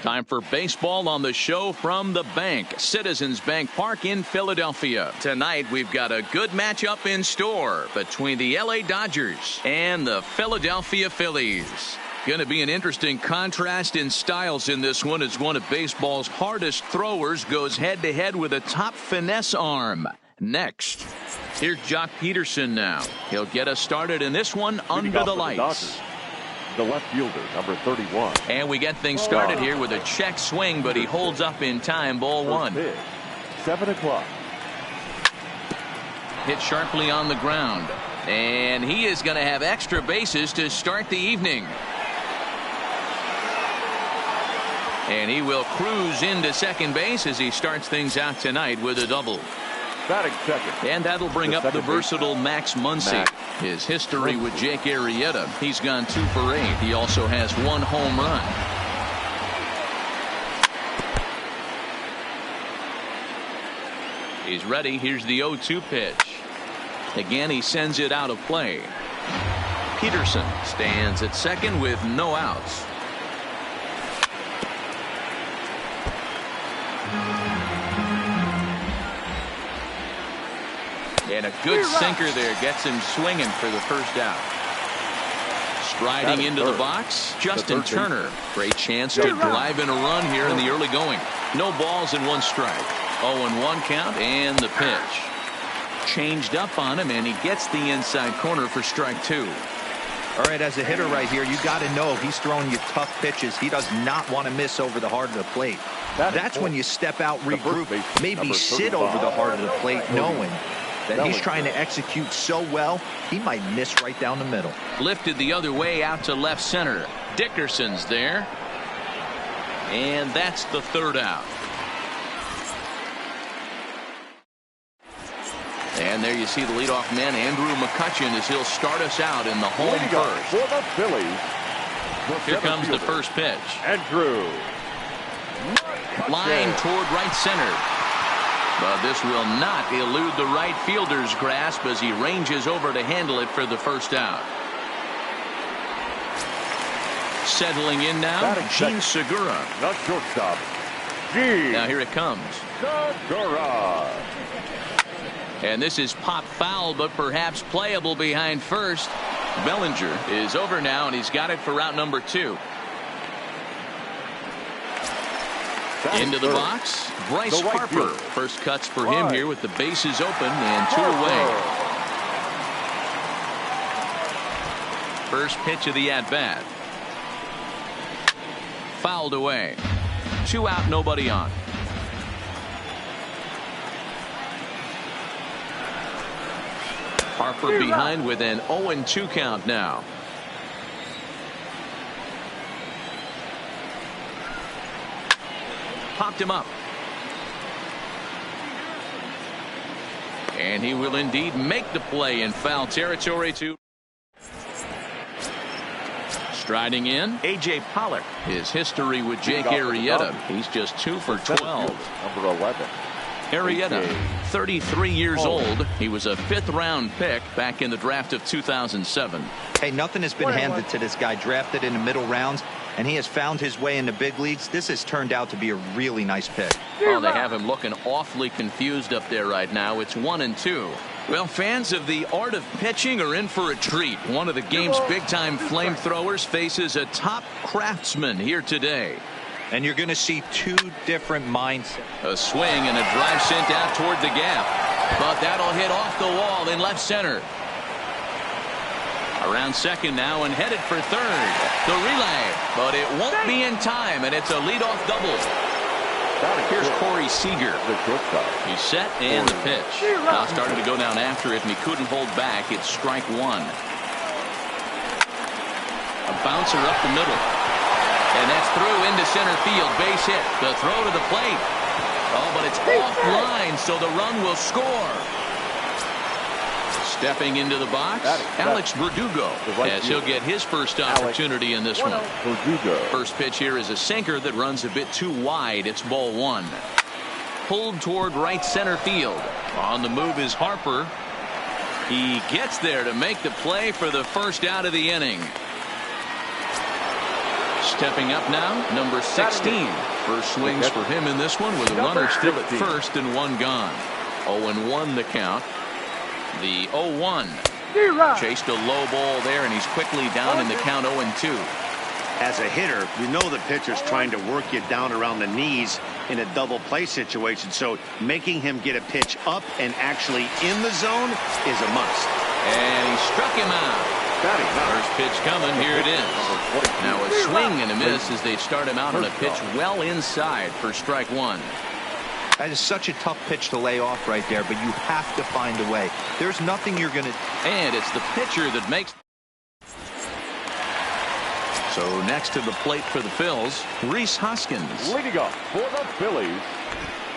Time for baseball on the show from the bank. Citizens Bank Park in Philadelphia. Tonight we've got a good matchup in store between the LA Dodgers and the Philadelphia Phillies. Going to be an interesting contrast in styles in this one as one of baseball's hardest throwers goes head-to-head with a top finesse arm. Next, here's Jock Peterson now. He'll get us started in this one under the lights. The left fielder, number 31. And we get things started here with a check swing, but he holds up in time. Ball one. 7 o'clock. Hit sharply on the ground. And he is going to have extra bases to start the evening. And he will cruise into second base as he starts things out tonight with a double. Batting second. And that'll bring up the versatile Max Muncy. His history with Jake Arrieta. He's gone 2 for 8. He also has 1 home run. He's ready. Here's the 0-2 pitch. Again, he sends it out of play. Peterson stands at second with no outs. And a good sinker there gets him swinging for the first out. Striding into the box, Justin Turner. Great chance to drive in a run here in the early going. No balls and 1 strike. 0-1 count and the pitch. Changed up on him and he gets the inside corner for strike 2. All right, as a hitter right here, you got to know he's throwing you tough pitches. He does not want to miss over the heart of the plate. That's when you step out, regroup, maybe sit over the heart of the plate, knowing that he's trying to execute so well, he might miss right down the middle. Lifted the other way out to left center. Dickerson's there. And that's the 3rd out. And there you see the leadoff man, Andrew McCutchen, as he'll start us out in the home first. For the Phillies. Here comes the first pitch. Andrew. Line toward right center. But this will not elude the right fielder's grasp as he ranges over to handle it for the first out. Settling in now, Gene Segura. The shortstop, Gene. Now here it comes. Segura. And this is pop foul, but perhaps playable behind first. Bellinger is over now, and he's got it for out number 2. Into the box, Bryce Harper. First cuts for him here with the bases open and 2 away. First pitch of the at-bat. Fouled away. 2 out, nobody on. Harper behind with an 0-2 count now. Popped him up. And he will indeed make the play in foul territory too. Striding in, A.J. Pollock. His history with Jake Arrieta. He's just 2 for 12. Number 11. Arrieta, 33 years old. He was a 5th-round pick back in the draft of 2007. Hey, nothing has been handed to this guy. Drafted in the middle rounds, and he has found his way in the big leagues. This has turned out to be a really nice pick. Oh, they have him looking awfully confused up there right now. It's 1-2. Well, fans of the art of pitching are in for a treat. One of the game's big-time flamethrowers faces a top craftsman here today. And you're going to see 2 different mindsets. A swing and a drive sent out toward the gap. But that'll hit off the wall in left center. Around second now and headed for third. The relay, but it won't be in time, and it's a leadoff double. Here's Corey Seager. He's set and the pitch. Now started to go down after it, and he couldn't hold back. It's strike 1. A bouncer up the middle. And that's through into center field. Base hit. The throw to the plate. Oh, but it's offline, so the run will score. Stepping into the box, Alex Verdugo, as he'll get his first opportunity in this one. First pitch here is a sinker that runs a bit too wide. It's ball 1. Pulled toward right center field. On the move is Harper. He gets there to make the play for the first out of the inning. Stepping up now, number 16. First swings for him in this one with a runner still at first and one gone. 0-1 the count. The 0-1. Chased a low ball there, and he's quickly down in the count 0-2. As a hitter, you know the pitcher's trying to work you down around the knees in a double play situation, so making him get a pitch up and actually in the zone is a must. And he struck him out. First pitch coming, here it is. Now a swing and a miss as they start him out on a pitch well inside for strike one. That is such a tough pitch to lay off right there, but you have to find a way. There's nothing you're going to... And it's the pitcher that makes... So next to the plate for the Phils, Rhys Hoskins. Leading up for the Phillies.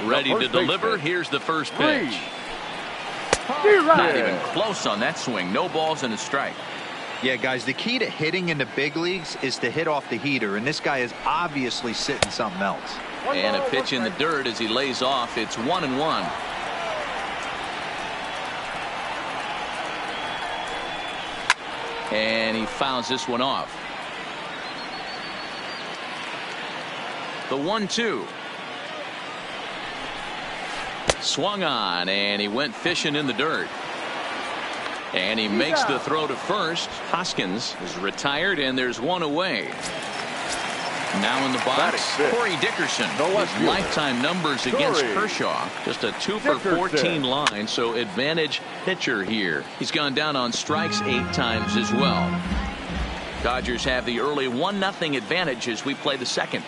Ready to deliver. Here's the first pitch. Not even close on that swing. No balls and a strike. Yeah, guys, the key to hitting in the big leagues is to hit off the heater, and this guy is obviously sitting something else. And a pitch in the dirt as he lays off. It's 1-1. And he fouls this one off. The 1-2. Swung on, and he went fishing in the dirt. And he makes the throw to first. Hoskins is retired, and there's one away. Now in the box, Corey Dickerson. His lifetime numbers against Kershaw. Just a 2 for 14 line, so advantage pitcher here. He's gone down on strikes 8 times as well. Dodgers have the early 1-0 advantage as we play the second.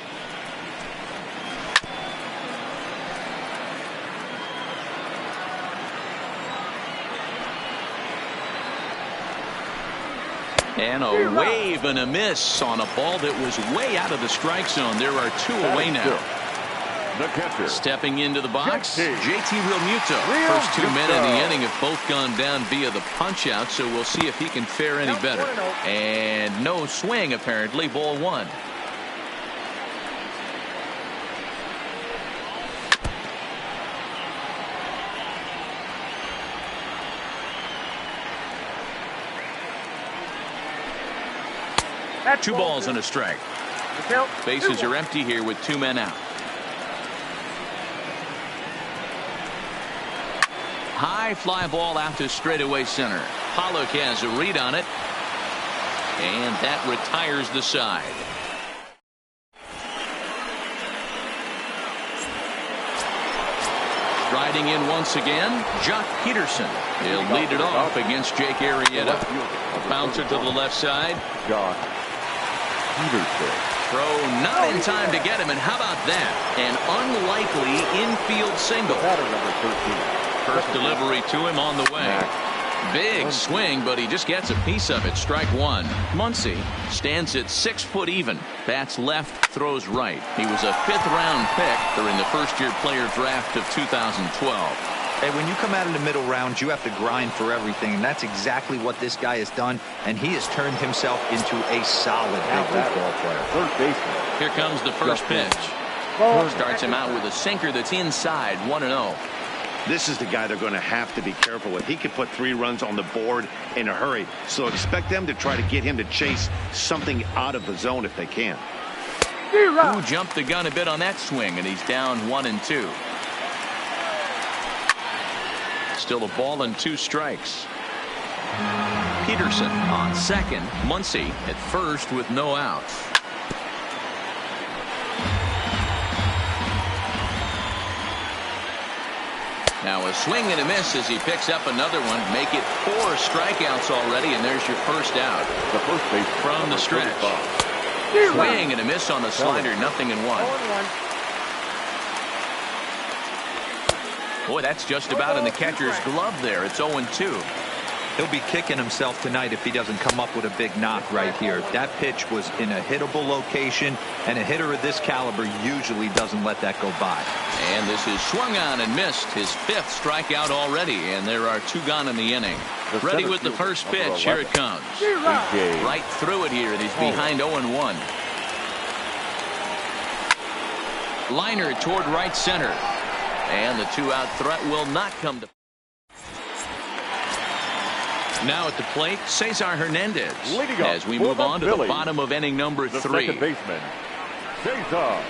And a wave and a miss on a ball that was way out of the strike zone. There are 2 away now. The catcher. Stepping into the box, JT Realmuto. First 2 men in the inning have both gone down via the punch out, so we'll see if he can fare any better. And no swing apparently. Ball 1. Two balls and a strike. Bases are empty here with 2 men out. High fly ball out to straightaway center. Pollock has a read on it. And that retires the side. Striding in once again, Jock Peterson. He'll lead it off against Jake Arrieta. A bouncer to the left side. Jock Peterson. Throw not in time to get him, and how about that? An unlikely infield single. First delivery to him on the way. Big swing, but he just gets a piece of it. Strike 1. Muncy stands at 6 foot even. Bats left, throws right. He was a 5th round pick during the first-year player draft of 2012. Hey, when you come out in the middle rounds, you have to grind for everything, and that's exactly what this guy has done, and he has turned himself into a solid big league ball player. Third baseman. Here comes the first pitch. Starts him out with a sinker that's inside. 1-0. This is the guy they're going to have to be careful with. He could put 3 runs on the board in a hurry, so expect them to try to get him to chase something out of the zone if they can. Who jumped the gun a bit on that swing, and he's down 1-2. Still a ball and 2 strikes. Peterson on second. Muncy at first with no outs. Now a swing and a miss as he picks up another one. Make it 4 strikeouts already, and there's your first out. The first base from the stretch. Swing and a miss on the slider. 0-1. Boy, that's just about in the catcher's glove there. It's 0-2. He'll be kicking himself tonight if he doesn't come up with a big knock right here. That pitch was in a hittable location, and a hitter of this caliber usually doesn't let that go by. And this is swung on and missed. His 5th strikeout already, and there are 2 gone in the inning. Ready with the first pitch. Here it comes. Right through it here, and he's behind 0-1. Liner toward right center. And the 2-out threat will not come to. Now at the plate, Cesar Hernandez. Leading up as we for move the on to the Phillies, bottom of inning number the 3. second baseman, Cesar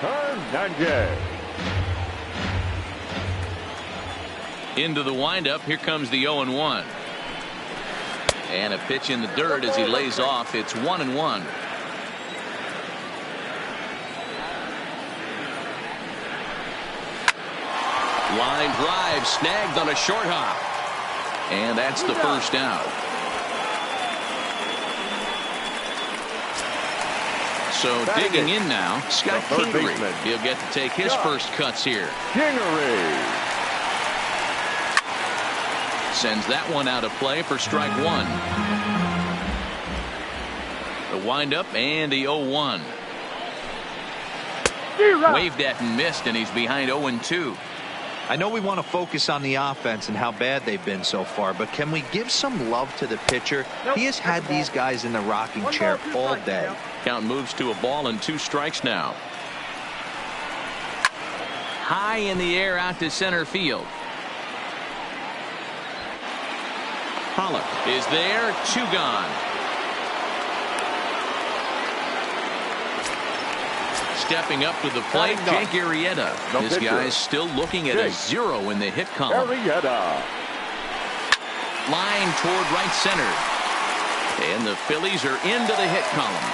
Hernandez. Into the windup. Here comes the 0-1. And a pitch in the dirt as he lays off. It's 1-1. Line drive snagged on a short hop. And that's the first out. So digging in now, Scott Kingery. He'll get to take his first cuts here. Kingery sends that one out of play for strike 1. The windup and the 0-1. Waved at and missed, and he's behind 0-2. I know we want to focus on the offense and how bad they've been so far, but can we give some love to the pitcher? He has had these guys in the rocking chair all day. Count moves to a ball and 2 strikes now. High in the air out to center field. Pollock is there. 2 gone. Stepping up to the plate, Jake Arrieta. This guy's still looking at a 0 in the hit column. Arrieta. Line toward right center. And the Phillies are into the hit column.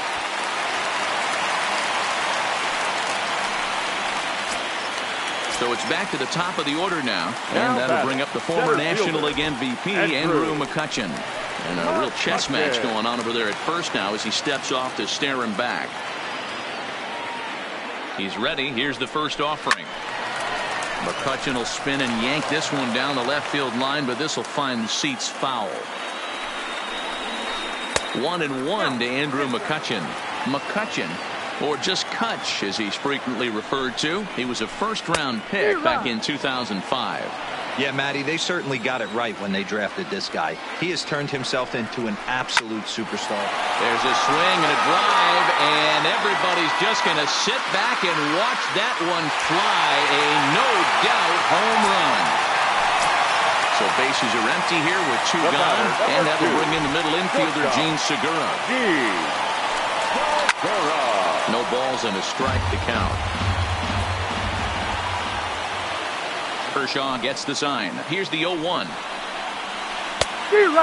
So it's back to the top of the order now. And that'll bring up the former National League MVP, Andrew McCutchen. And a real chess match going on over there at first now as he steps off to stare him back. He's ready. Here's the first offering. McCutchen will spin and yank this one down the left field line, but this will find the seats foul. 1-1 to Andrew McCutchen. McCutchen, or just Kutch as he's frequently referred to. He was a first-round pick back in 2005. Yeah, Matty, they certainly got it right when they drafted this guy. He has turned himself into an absolute superstar. There's a swing and a drive, and everybody's just going to sit back and watch that one fly. A no-doubt home run. So bases are empty here with 2 gone, and that will bring in the middle infielder, Gene Segura. No balls and a strike to count. Kershaw gets the sign. Here's the 0-1.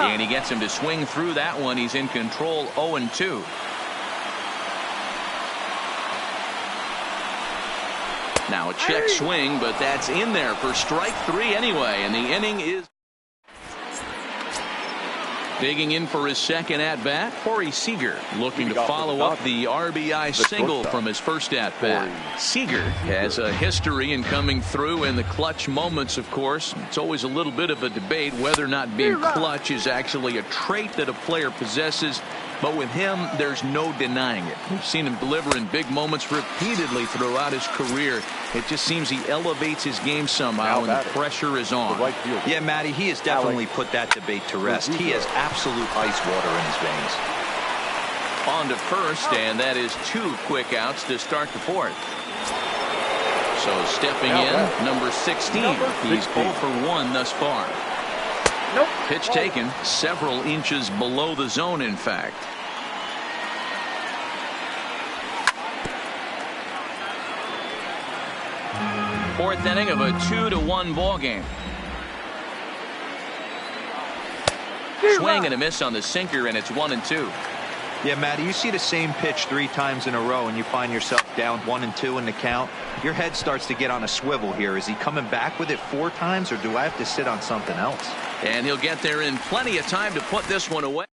And he gets him to swing through that one. He's in control. 0-2. Now a check swing, but that's in there for strike 3 anyway. And the inning is digging in for his second at-bat. Corey Seager looking to follow up the RBI single from his first at-bat. Seager has a history in coming through in the clutch moments, of course. It's always a little bit of a debate whether or not being clutch is actually a trait that a player possesses. But with him, there's no denying it. We've seen him deliver in big moments repeatedly throughout his career. It just seems he elevates his game somehow, and the pressure is on. Yeah, Matty, he has definitely put that debate to rest. He has absolute ice water in his veins. On to first, and that is 2 quick outs to start the 4th. So stepping in, number 16. He's 0 for 1 thus far. Pitch taken several inches below the zone, in fact. Fourth inning of a 2-1 ball game. Swing and a miss on the sinker, and it's 1-2. Yeah, Matty, you see the same pitch 3 times in a row and you find yourself down 1-2 in the count. Your head starts to get on a swivel here. Is he coming back with it 4 times, or do I have to sit on something else? And he'll get there in plenty of time to put this one away.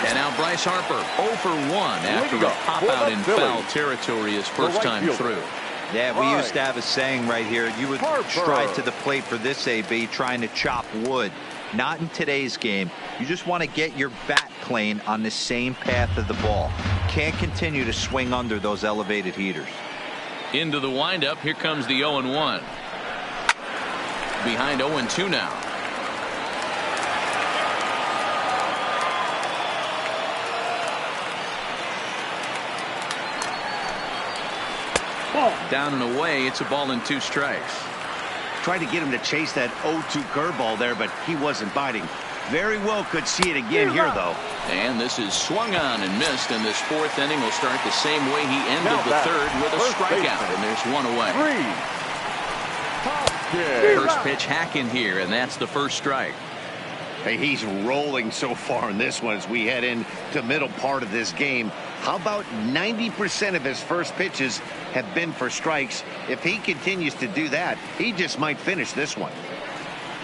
And now Bryce Harper 0 for 1 after a pop out in foul territory his first time through. Yeah, we used to have a saying right here. You would stride to the plate for this AB trying to chop wood. Not in today's game. You just want to get your bat plane on the same path of the ball. Can't continue to swing under those elevated heaters. Into the windup. Here comes the 0-1. Behind 0-2 now. Down and away. It's a ball and 2 strikes. Tried to get him to chase that 0-2 curveball there, but he wasn't biting. Very well could see it again here, though. And this is swung on and missed, and this fourth inning will start the same way he ended the third with a strikeout, and there's one away. First pitch hack in here, and that's the first strike. Hey, he's rolling so far in this one as we head into the middle part of this game. How about 90% of his first pitches have been for strikes? If he continues to do that, he just might finish this one.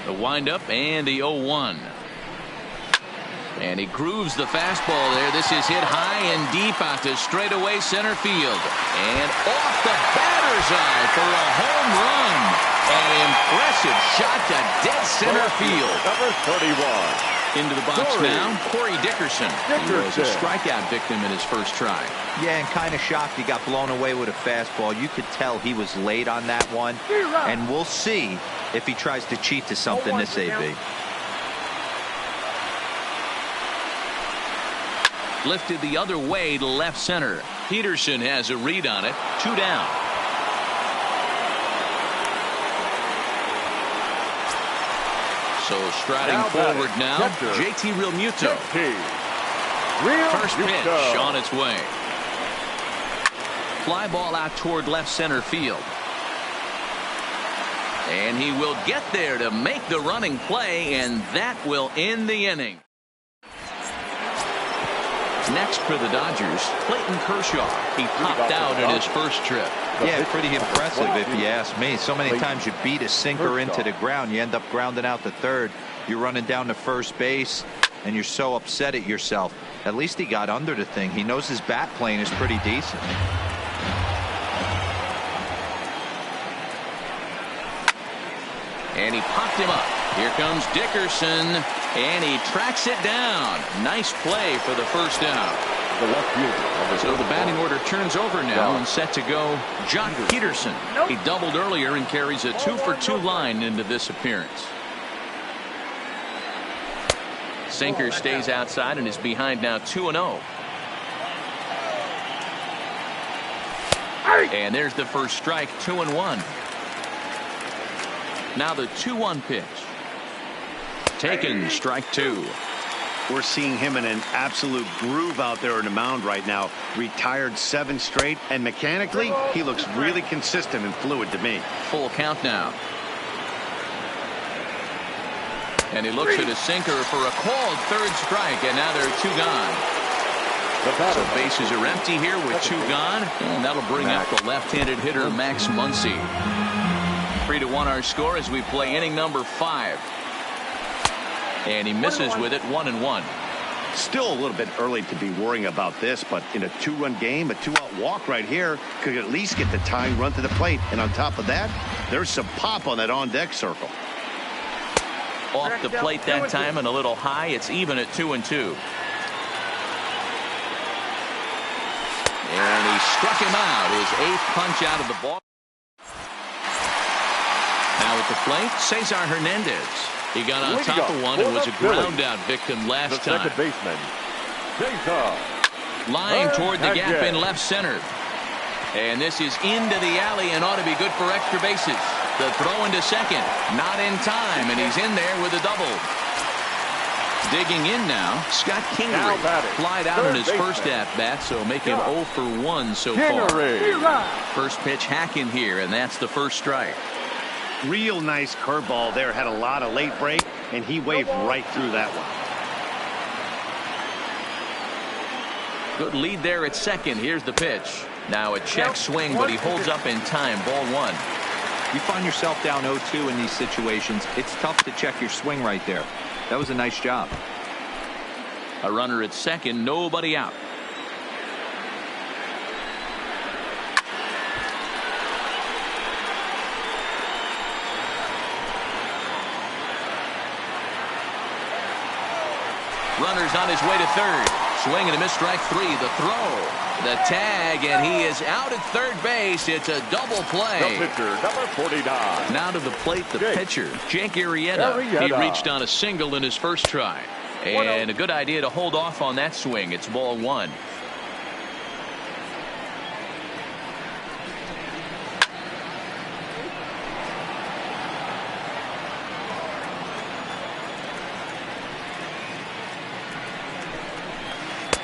The windup and the 0-1. And he grooves the fastball there. This is hit high and deep out to straightaway center field. And off the batter's eye for a home run. An impressive shot to dead center field. Number 31. Into the box now, Corey Dickerson. He was a strikeout victim in his first try. Yeah, and kind of shocked he got blown away with a fastball. You could tell he was late on that one. And we'll see if he tries to cheat to something this AB. Lifted the other way to left center. Peterson has a read on it. 2 down. So striding forward now, JT Realmuto. First pitch on its way. Fly ball out toward left center field. And he will get there to make the running play, and that will end the inning. Next for the Dodgers, Clayton Kershaw. He popped out in his first trip. Yeah, pretty impressive if you ask me. So many times you beat a sinker into the ground, you end up grounding out to third. You're running down to first base, and you're so upset at yourself. At least he got under the thing. He knows his bat playing is pretty decent. And he popped him up. Here comes Dickerson, and he tracks it down. Nice play for the first down. So the batting order turns over now and set to go Jock Peterson. He doubled earlier and carries a 2-for-2 line into this appearance. Sinker stays outside and is behind now 2-0. And there's the first strike, 2-1. Now the 2-1 pitch. Taken, strike 2. We're seeing him in an absolute groove out there on the mound right now. Retired 7 straight, and mechanically, he looks really consistent and fluid to me. Full count now. And he looks at his sinker for a called third strike, and now there are 2 gone. So bases are empty here with 2 gone, and that'll bring up the left-handed hitter Max Muncy. 3-1 our score as we play inning number 5. And he misses with it, 1-1. Still a little bit early to be worrying about this, but in a 2-run game, a 2-out walk right here could at least get the tying run to the plate. And on top of that, there's some pop on that on-deck circle. Off the plate that time and a little high. It's even at 2-2. And he struck him out. His 8th punch out of the ball. Now at the plate, Cesar Hernandez. He got on top of one and was a ground out victim last time. Second baseman, Cesar. Lying toward the gap in left center. And this is into the alley and ought to be good for extra bases. The throw into second. Not in time, and he's in there with a double. Digging in now, Scott Kingery. Flied out in his first at-bat, so make him 0 for 1 so far. First pitch hack in here, and that's the first strike. Real nice curveball there. Had a lot of late break, and he waved right through that one. Good lead there at second. Here's the pitch. Now a check swing, but he holds up in time. Ball 1. You find yourself down 0-2 in these situations. It's tough to check your swing right there. That was a nice job. A runner at second, nobody out. Runner's on his way to third. Swing and a miss, strike 3. The throw. The tag, and he is out at third base. It's a double play. The pitcher, number 49. Now to the plate, the pitcher, Jake Arrieta. He reached on a single in his first try. And a good idea to hold off on that swing. It's ball 1.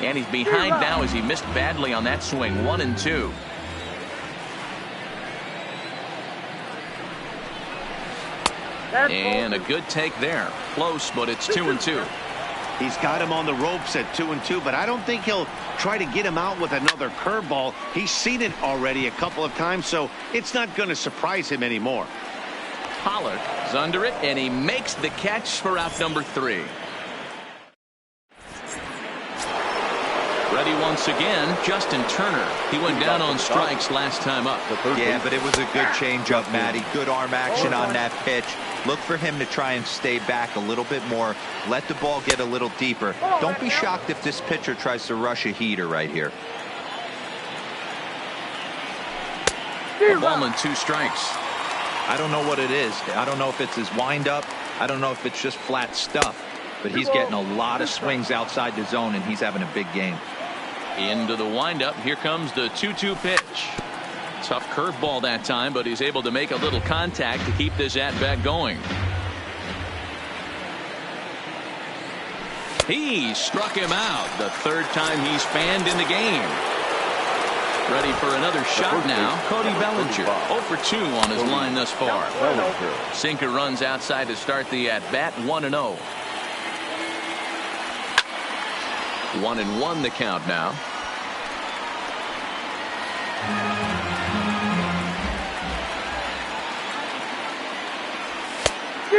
And he's behind now as he missed badly on that swing. 1-2. And a good take there. Close, but it's 2-2. He's got him on the ropes at 2-2, but I don't think he'll try to get him out with another curveball. He's seen it already a couple of times, so it's not going to surprise him anymore. Pollard is under it, and he makes the catch for out number 3. Ready once again, Justin Turner. He went down on strikes last time up. Yeah, but it was a good changeup, Matty. Good arm action on that pitch. Look for him to try and stay back a little bit more. Let the ball get a little deeper. Don't be shocked if this pitcher tries to rush a heater right here. A ball and 2 strikes. I don't know what it is. I don't know if it's his windup. I don't know if it's just flat stuff. But he's getting a lot of swings outside the zone, and he's having a big game. Into the windup. Here comes the 2-2 pitch. Tough curveball that time, but he's able to make a little contact to keep this at-bat going. He struck him out the 3rd time he's fanned in the game. Ready for another shot now. Cody Bellinger 0 for 2 on his line thus far. Sinker runs outside to start the at-bat. 1-0. 1-1 the count now.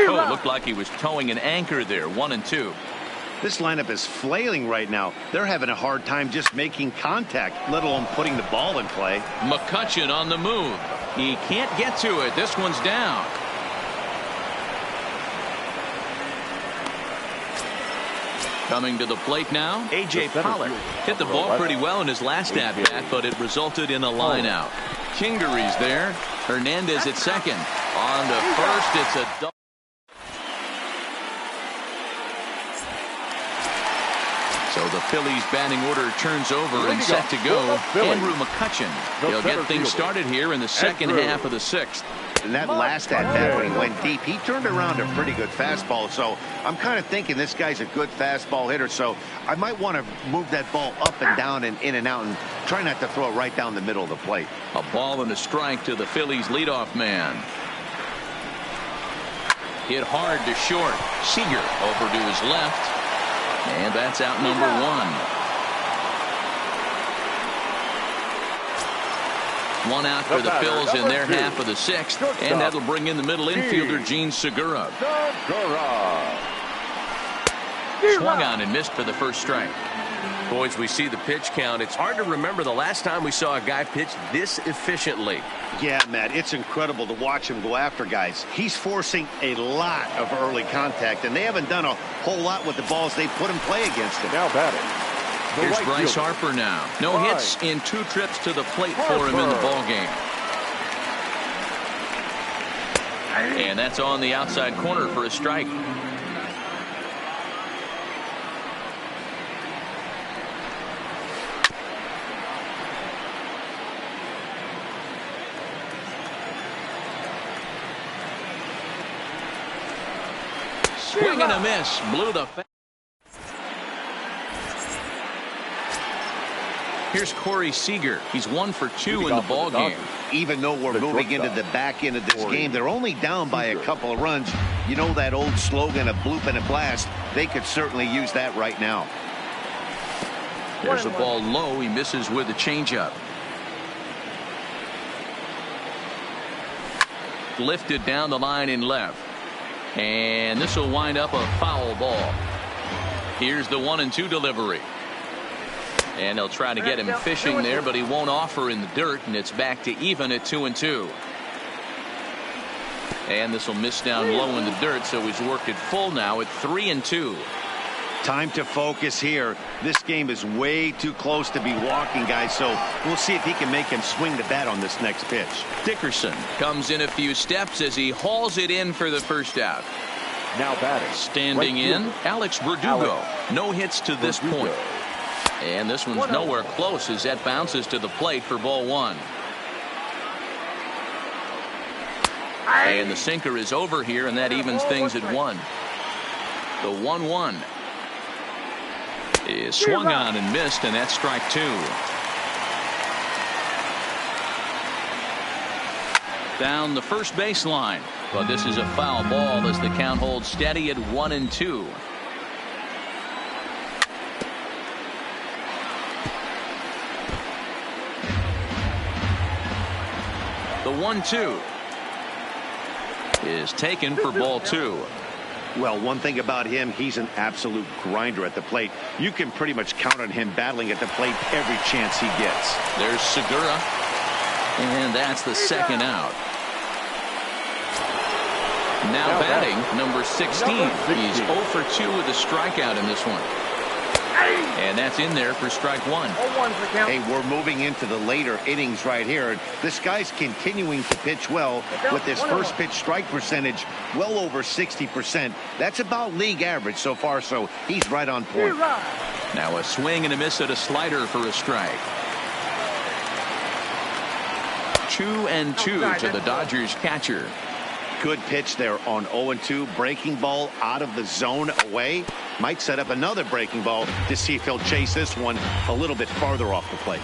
Oh, it looked like he was towing an anchor there. 1-2. This lineup is flailing right now. They're having a hard time just making contact, let alone putting the ball in play. McCutchen on the move. He can't get to it. This one's down. Coming to the plate now, A.J. Pollard hit the ball pretty well in his last at-bat, but it resulted in a line out. Kingery's there. Hernandez at second. On to first, it's a double. So the Phillies batting order turns over and set to go. Andrew McCutchen. He'll get things started here in the second half of the 6th. And that last at-bat when he went deep, he turned around a pretty good fastball. So I'm kind of thinking this guy's a good fastball hitter. So I might want to move that ball up and down and in and out and try not to throw it right down the middle of the plate. A ball and a strike to the Phillies leadoff man. Hit hard to short. Seager over to his left. And that's out number 1. 1 out for the Phils in their half of the 6th, and that'll bring in the middle infielder, Gene Segura. Swung on and missed for the first strike. Boys, we see the pitch count. It's hard to remember the last time we saw a guy pitch this efficiently. Yeah, Matt, it's incredible to watch him go after guys. He's forcing a lot of early contact, and they haven't done a whole lot with the balls they put in play against him. Now batting. Here's Bryce Harper now. No hits in 2 trips to the plate for him in the ballgame. And that's on the outside corner for a strike. Swing and a miss. Blew the. Here's Corey Seager. He's 1 for 2 in the ball game. Even though we're moving into the back end of this game, they're only down by a couple of runs. You know that old slogan of bloop and a blast. They could certainly use that right now. There's a ball low. He misses with a changeup. Lifted down the line in left. And this will wind up a foul ball. Here's the 1-2 delivery. And they'll try to get him fishing there, but he won't offer in the dirt, and it's back to even at 2-2. And this will miss down low in the dirt, so he's worked it full now at 3-2. Time to focus here. This game is way too close to be walking, guys, so we'll see if he can make him swing the bat on this next pitch. Dickerson comes in a few steps as he hauls it in for the first out. Now batting. Standing in, Alex Verdugo. No hits to this point. And this one's nowhere close as that bounces to the plate for ball 1. And the sinker is over here, and that evens things at 1. The 1-1. is swung on and missed, and that's strike 2. Down the first baseline, but this is a foul ball as the count holds steady at 1-2. The 1-2 is taken for ball 2. Well, one thing about him, he's an absolute grinder at the plate. You can pretty much count on him battling at the plate every chance he gets. There's Segura, and that's the second out. Now batting, number 16. He's 0 for 2 with a strikeout in this one. And that's in there for strike 1. Hey, we're moving into the later innings right here. This guy's continuing to pitch well with his first pitch strike percentage well over 60%. That's about league average so far, so he's right on point. Now a swing and a miss at a slider for a strike. 2-2 to the Dodgers catcher. Good pitch there on 0-2. Breaking ball out of the zone away. Might set up another breaking ball to see if he'll chase this one a little bit farther off the plate.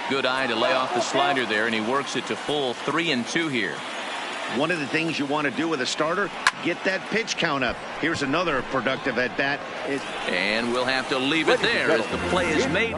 Good eye to lay off the slider there, and he works it to full 3-2 here. One of the things you want to do with a starter, get that pitch count up. Here's another productive at bat. And we'll have to leave it there as the play is made.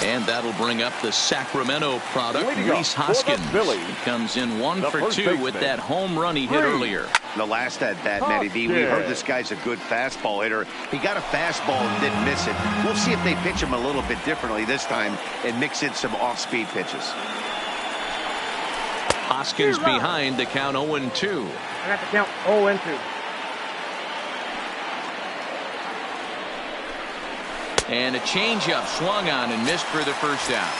And that'll bring up the Sacramento product, Rhys Hoskins. He comes in 1 for 2 with that home run he hit earlier. The last at bat, Matty V, we heard this guy's a good fastball hitter. He got a fastball and didn't miss it. We'll see if they pitch him a little bit differently this time and mix in some off-speed pitches. Hoskins behind the count 0-2. I got the count 0-2. And a changeup swung on and missed for the first out.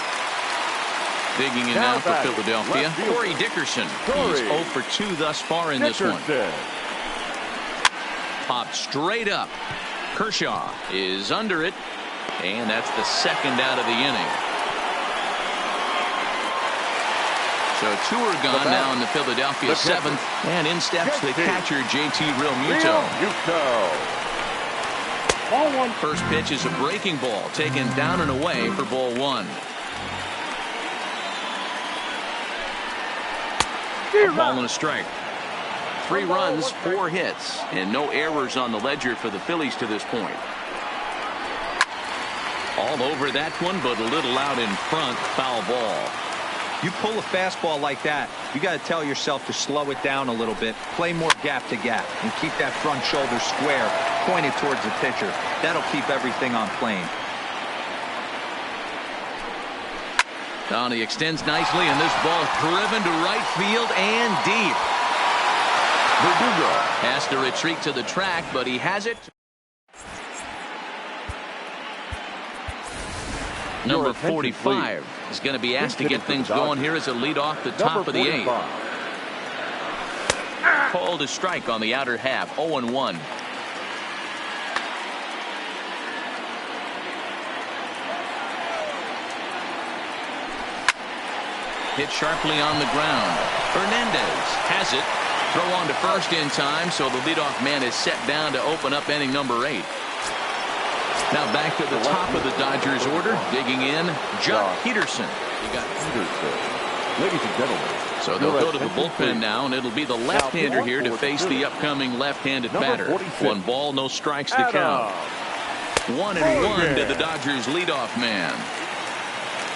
Digging in now for Philadelphia, Corey Dickerson. He's 0 for 2 thus far in this one. Popped straight up. Kershaw is under it, and that's the second out of the inning. So 2 are gone now in the Philadelphia 7th, and in steps the catcher JT Realmuto. First pitch is a breaking ball taken down and away for ball 1. Ball and a strike. 3 runs, 4 hits, and no errors on the ledger for the Phillies to this point. All over that one, but a little out in front. Foul ball. You pull a fastball like that, you got to tell yourself to slow it down a little bit, play more gap to gap, and keep that front shoulder square, pointed towards the pitcher. That'll keep everything on plane. Now he extends nicely, and this ball driven to right field and deep. Verdugo has to retreat to the track, but he has it. Number 45 is going to be asked to get things going here as a lead off the top of the 8th. Called a strike on the outer half, 0-1. Hit sharply on the ground. Hernandez has it. Throw on to first in time, so the leadoff man is set down to open up inning number 8. Now back to the top of the Dodgers order. Digging in, Jock Peterson. You got Peterson. Ladies and gentlemen. So they'll go to the bullpen now, and it'll be the left-hander here to face the upcoming left-handed batter. 1 ball, no strikes to count. 1-1 to the Dodgers leadoff man.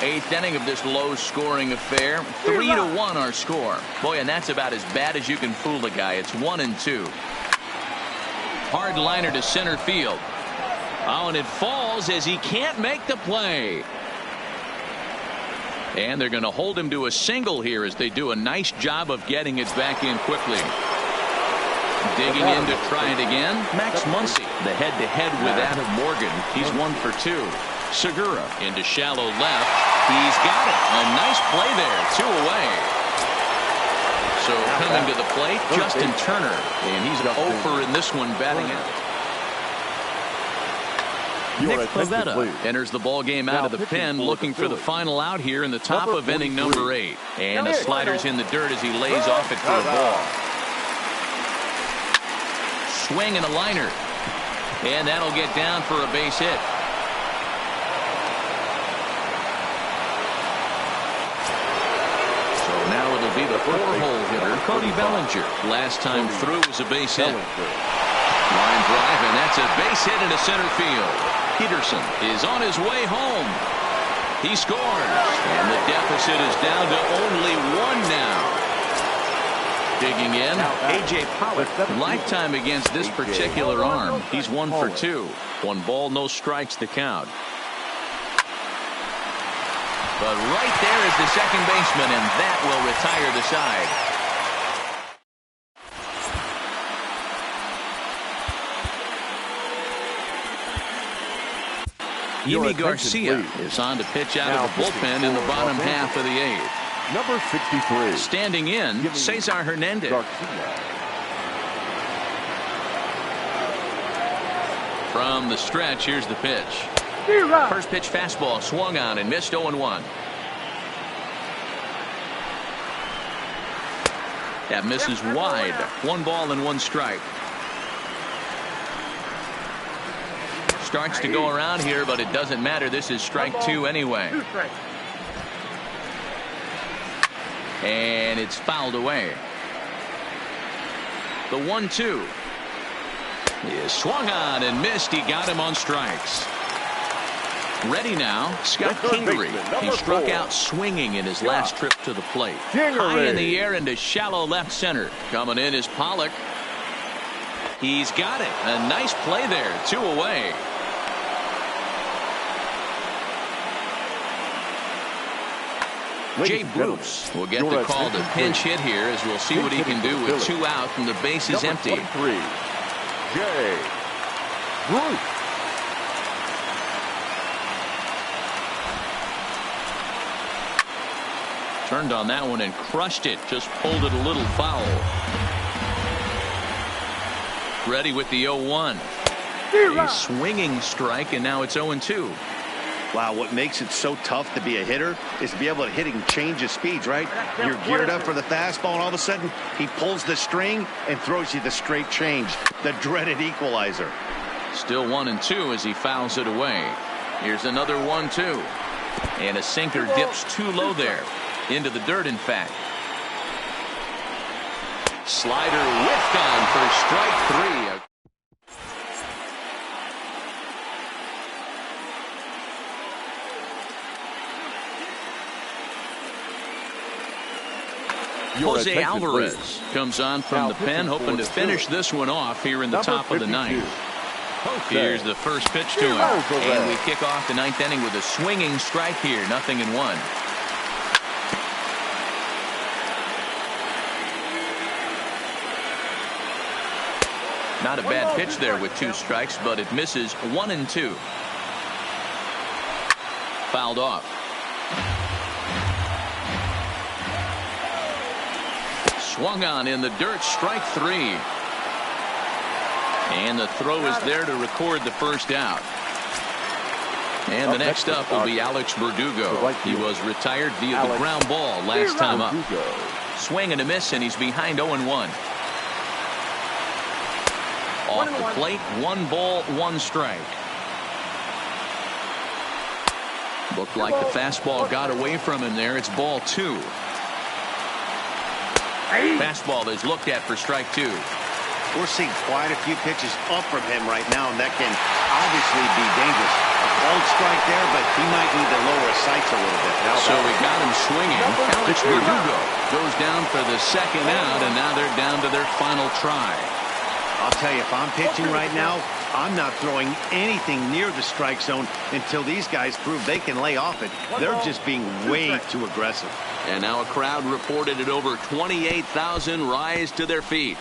8th inning of this low-scoring affair. 3-1 our score. Boy, and that's about as bad as you can fool a guy. It's 1-2. Hard liner to center field. Oh, and it falls as he can't make the play. And they're going to hold him to a single here as they do a nice job of getting it back in quickly. Digging in to try it again, Max Muncy. The head-to-head with Adam Morgan. He's 1 for 2. Segura into shallow left. He's got it. A nice play there. 2 away. So coming to the plate, Justin Turner. And he's 0 for in this one, batting out. Nick Pivetta enters the ball game out of the pen, looking for the final out here in the top of inning number 8. And the slider's in the dirt as he lays off it for a ball. swing and a liner. And that'll get down for a base hit. So now it'll be the 4-hole hitter, Cody Bellinger. Last time through was a base hit. Line drive, and that's a base hit into center field. Peterson is on his way home. He scores, and the deficit is down to only 1 now. Digging in, A.J. Pollock. Lifetime against this particular arm. He's 1 for 2. 1 ball, no strikes to count. But right there is the second baseman, and that will retire the side. Yimi Garcia is on to pitch out of the bullpen in the bottom half of the 8th. Number 63. Standing in, Cesar Hernandez. From the stretch, here's the pitch. First pitch fastball swung on and missed 0-1. That misses wide. 1 ball and 1 strike. Starts to go around here, but it doesn't matter. This is strike 2 anyway. And it's fouled away. The 1-2 is swung on and missed. He got him on strikes. Ready now, Scott Kingery. He struck out swinging in his last trip to the plate. High in the air into shallow left center. Coming in is Pollock. He's got it. A nice play there. 2 away. Jay Bruce will get the call to pinch hit here, as we'll see what he can do with 2 out and the base is empty. Jay Bruce. Turned on that one and crushed it. Just pulled it a little foul. Ready with the 0-1. A swinging strike, and now it's 0-2. Wow, what makes it so tough to be a hitter is to be able to hit and change his speeds, right? You're geared up for the fastball, and all of a sudden, he pulls the string and throws you the straight change, the dreaded equalizer. Still 1-2 as he fouls it away. Here's another 1-2. And a sinker dips too low there. Into the dirt, in fact. Slider whiffed on for strike 3. Jose Alvarez comes on from the pen, hoping to finish this one off here in the top of the 9th. Here's the first pitch to him. And we kick off the 9th inning with a swinging strike here. 0-1. Not a bad pitch there with 2 strikes, but it misses 1-2. Fouled off. Swung on in the dirt, strike 3. And the throw is there to record the first out. And the next up will be Alex Verdugo. He was retired via the ground ball last time up. Swing and a miss, and he's behind 0-1. Off the plate, 1 ball, 1 strike. Looked like the fastball got away from him there. It's ball 2. Fastball is looked at for strike 2. We're seeing quite a few pitches up from him right now, and that can obviously be dangerous. A called strike there, but he might need to lower his sights a little bit. So we got him swinging. Alex Verdugo goes down for the second out, and now they're down to their final try. I'll tell you, if I'm pitching right now, I'm not throwing anything near the strike zone until these guys prove they can lay off it. They're just being way too aggressive. And now a crowd reported at over 28,000 rise to their feet.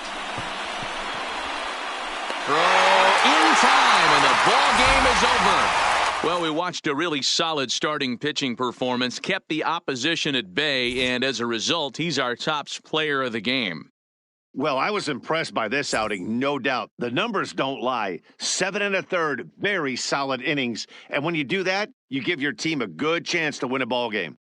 Throw in time, and the ball game is over. Well, we watched a really solid starting pitching performance, kept the opposition at bay, and as a result, he's our top player of the game. Well, I was impressed by this outing, no doubt. The numbers don't lie. 7 1/3, very solid innings. And when you do that, you give your team a good chance to win a ball game.